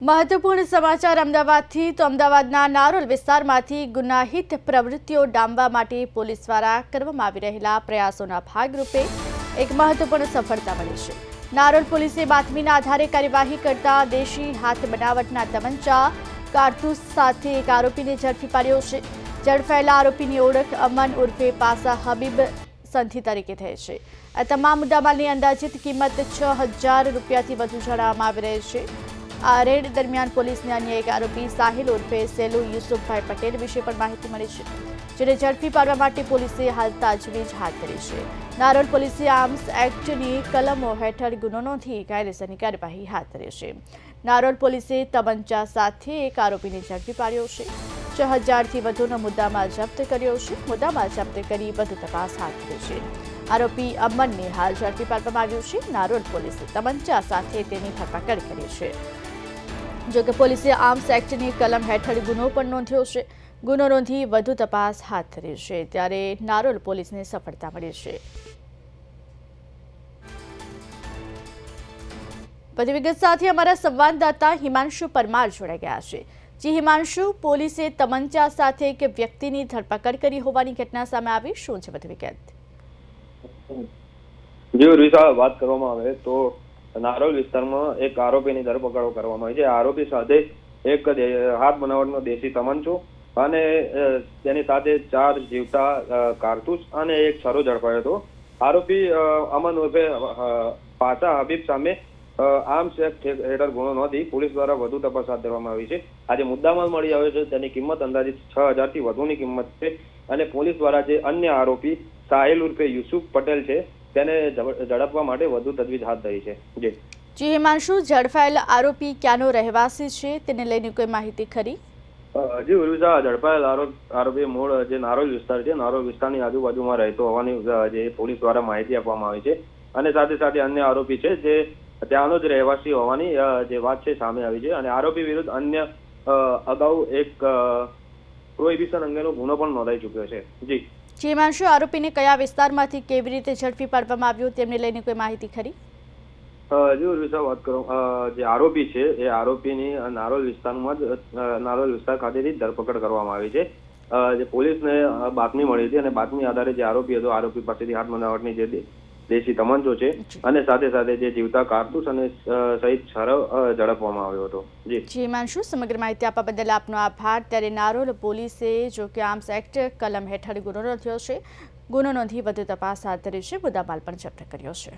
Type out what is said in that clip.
મહત્વપૂર્ણ સમાચાર અમદાવાદથી તો અમદાવાદના નારોલ વિસ્તારમાંથી ગુનાહિત પ્રવૃત્તિઓ ડામવા માટે પોલીસ દ્વારા કરવામાં આવી રહેલા પ્રયાસોના ભાગરૂપે એક મહત્વપૂર્ણ સફળતા મળી છે। નારોલ પોલીસે બાતમીના આધારે કાર્યવાહી કરતા દેશી હાથ બનાવટના તમંચા કારતૂસ સાથે એક આરોપીને ઝડપી પાડ્યો છે। ઝડપાયેલા આરોપીની ઓળખ અમન ઉર્ફે પાસા હબીબ સંધી તરીકે થઈ છે। આ તમામ મુદ્દામાલની અંદાજિત કિંમત 6000 રૂપિયાથી વધુ જણાવવામાં આવી રહી છે। આ રેડ દરમિયાન પોલીસને અન્ય એક આરોપી સાહિલ ઉર્ફે સેલુ યુસુફભાઈ પટેલ વિશે પણ માહિતી મળી છે, જેને ઝડપી પાડવા માટે પોલીસે હાલ તજવીજ હાથ ધરી છે। નારોલ પોલીસે આર્મ્સ એક્ટની કલમો હેઠળ ગુનો નોંધી કાયદેસરની કાર્યવાહી હાથ ધરી છે। નારોલ પોલીસે તમંચા સાથે એક આરોપીને ઝડપી પાડ્યો છે। 6000થી વધુનો મુદ્દામાલ જપ્ત કર્યો છે। મુદ્દામાલ જપ્ત કરી વધુ તપાસ હાથ ધરી છે। આરોપી અમનને હાલ ઝડપી પાડવામાં આવ્યો છે। નારોલ પોલીસે તમંચા સાથે તેની ધરપકડ કરી છે। જોકે પોલીસે આર્મ્સ એક્ટની કલમ હેઠળ ગુનો પણ નોંધ્યો છે। ગુનો નોંધી વધુ તપાસ હાથ ધરી છે, ત્યારે નારોલ પોલીસને સફળતા મળી છે। વધુ વિગત સાથે અમારા સંવાદદાતા હિમાંશુ પરમાર જોડાઈ ગયા છે। જી હિમાંશુ, પોલીસે તમંચા સાથે એક વ્યક્તિની ધરપકડ કરી હોવાની ઘટના સામે આવી, શું છે વધુ વિગત? જો રીસા વાત કરવામાં આવે તો નારોલ વિસ્તારમાં એક આરોપીની ધરપકડ કરવામાં આવી છે। આરોપી સાથે એક હાથ બનાવટનો દેશી તમંચો અને તેની સાથે 4 જીવતા કારતૂસ અને એક છરો ઝડપાયો હતો। આરોપી અમન ઉર્ફે પાસા હબીબ સામે આર્મ્સ એક્ટ હેઠળ ગુનો નોંધી પોલીસ દ્વારા વધુ તપાસ હાથ ધરવામાં આવી છે। આજે મુદ્દામાલ મળી આવ્યો છે, તેની કિંમત અંદાજિત 6000થી વધુની કિંમત છે અને પોલીસ દ્વારા જે અન્ય આરોપી સાહિલ ઉર્ફે યુસુફ પટેલ છે તેને ઝડપવા માટે વધુ તજવીજ હાથ ધરી છે। જી હિમાંશુ, ઝડપાયેલ આરોપી ક્યાંનો રહેવાસી છે, તેને લઈને કોઈ માહિતી ખરી? જી ઉર્વિશા, ઝડપાયેલ આરોપી મૂળ જે નારોલ વિસ્તાર છે, નારોલ વિસ્તારની આજુબાજુમાં રહેતો હોવાની જે પોલીસ દ્વારા માહિતી આપવામાં આવી છે અને સાથે સાથે અન્ય આરોપી છે જે ત્યાંનો જ રહેવાસી હોવાની જે વાત છે સામે આવી છે અને આરોપી વિરુદ્ધ અન્ય અગાઉ એક પ્રોહિબિશન અંગેનો ગુનો પણ નોંધાઈ ચૂક્યો છે। જી હિમાંશુ, આરોપીને કયા વિસ્તારમાંથી કેવી રીતે ઝડપી પાડવામાં આવ્યો, તેમને લઈને કોઈ માહિતી ખરી? જો વિશે વાત કરું, જે આરોપી છે એ આરોપીની નારોલ વિસ્તારમાં જ નારોલ વિસ્તાર ખાતેથી ધરપકડ કરવામાં આવી છે। જે પોલીસને બાતમી મળી હતી અને બાતમી આધારે જે આરોપી હતો, આરોપી પાસેથી હાથ બનાવટની જે દેશી તમંચો છે અને સાથે સાથે જે જીવતા કારતૂસ અને સહિત છરો ઝડપવામાં આવ્યો હતો। જી હિમાંશુ, સમગ્ર માહિતી આપવા બદલ આપનો આભાર। ત્યારે નારોલ પોલીસે જો કે આર્મ્સ એક્ટ કલમ હેઠળ ગુનો નોંધ્યો છે, ગુનો નોંધી વધુ તપાસ હાથ ધરી છે, મુદ્દામાલ પણ જપ્ત કર્યો છે।